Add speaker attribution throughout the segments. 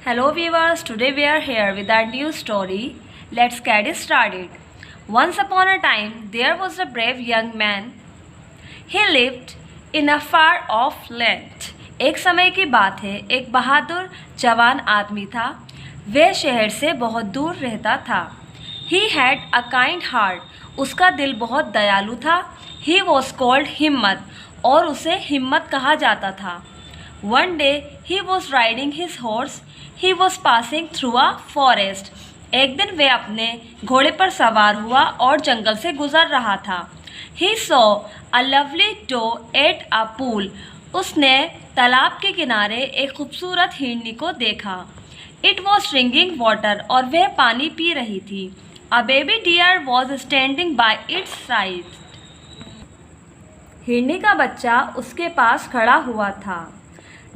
Speaker 1: Hello viewers, today we are here with our new story. Let's get it started. Once upon a time, there was a brave young man. He lived in a far off land. एक समय की बात है, एक बहादुर जवान आदमी था. वह शहर से बहुत दूर रहता था. He had a kind heart. उसका दिल बहुत दयालु था. He was called हिम्मत और उसे हिम्मत कहा जाता था. One day he was riding his horse. He was passing through a forest. एक दिन वह अपने घोड़े पर सवार हुआ और जंगल से गुजर रहा था. He saw a lovely doe at a pool. उसने तालाब के किनारे एक खूबसूरत हिरनी को देखा. It was drinking water और वह पानी पी रही थी. A baby deer was standing by its side. हिरनी का बच्चा उसके पास खड़ा हुआ था.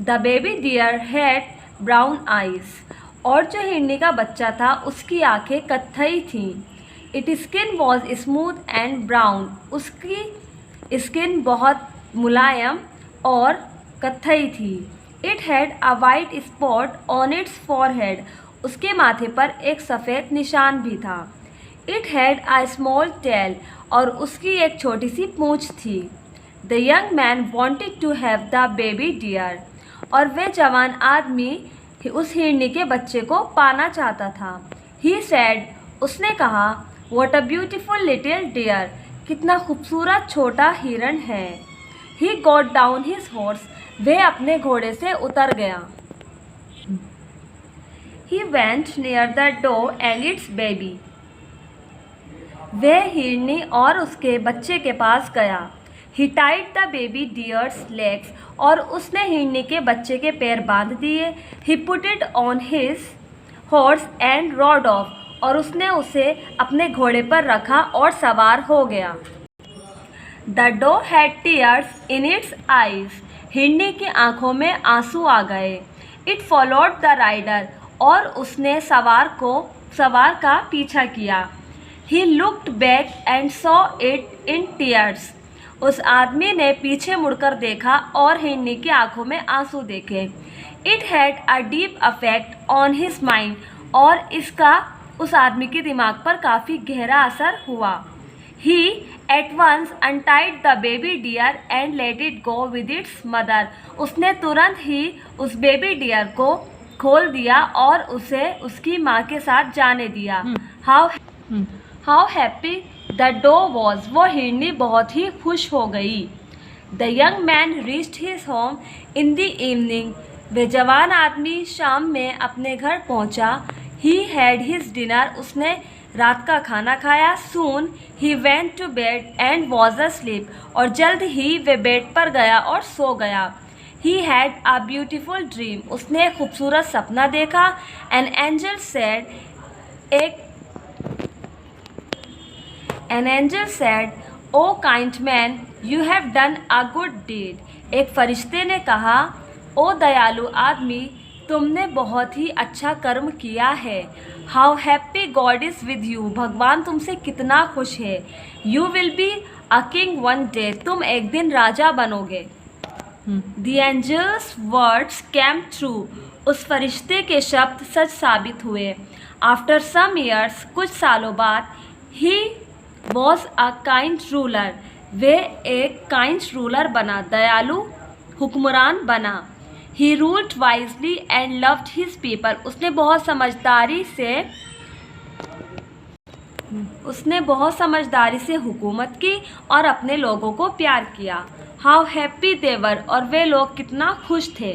Speaker 1: The baby deer had brown eyes. और जो हिरनी का बच्चा था उसकी आंखें कत्थई थीं. Its skin was smooth and brown. उसकी स्किन बहुत मुलायम और कत्थई थी. It had a white spot on its forehead. उसके माथे पर एक सफ़ेद निशान भी था. It had a small tail. और उसकी एक छोटी सी पूँछ थी. The young man wanted to have the baby deer. और वह जवान आदमी उस हिरनी के बच्चे को पाना चाहता था. He said, उसने कहा, What a beautiful little deer. कितना खूबसूरत छोटा हिरन है. He got down his horse. वह अपने घोड़े से उतर गया. He went near the doe and its baby. वह हिरनी और उसके बच्चे के पास गया. He tied the baby deer's legs. और उसने हिरनी के बच्चे के पैर बांध दिए. He put it on his horse and rode off. और उसने उसे अपने घोड़े पर रखा और सवार हो गया. The doe had tears in its eyes. हिरनी की आंखों में आंसू आ गए. It followed the rider. और उसने सवार का पीछा किया. He looked back and saw it in tears. उस आदमी ने पीछे मुड़कर देखा और हिरनी की आंखों में आंसू देखे. It had a deep effect on his mind. और इसका उस आदमी के दिमाग पर काफ़ी गहरा असर हुआ. He at once untied the baby deer and let it go with its mother. उसने तुरंत ही उस बेबी डियर को खोल दिया और उसे उसकी माँ के साथ जाने दिया. How happy the doe was. वो हिरनी बहुत ही खुश हो गई. The young man reached his home in the evening. वह जवान आदमी शाम में अपने घर पहुंचा. He had his dinner. उसने रात का खाना खाया. Soon he went to bed and was asleep. और जल्द ही वह बेड पर गया और सो गया. He had a beautiful dream. उसने एक खूबसूरत सपना देखा. An angel said, "Oh kind man, you have done a good deed." एक फरिश्ते ने कहा, ओ दयालु आदमी, तुमने बहुत ही अच्छा कर्म किया है. How happy God is with you. भगवान तुमसे कितना खुश है. You will be a king one day. तुम एक दिन राजा बनोगे. The angel's words came true. उस फरिश्ते के शब्द सच साबित हुए. After some years, कुछ सालों बाद, he was a kind ruler. वह एक kind ruler बना, दयालु हुक्मरान बना. He ruled wisely and loved his people. उसने बहुत समझदारी से हुकूमत की और अपने लोगों को प्यार किया. How happy they were. और वे लोग कितना खुश थे.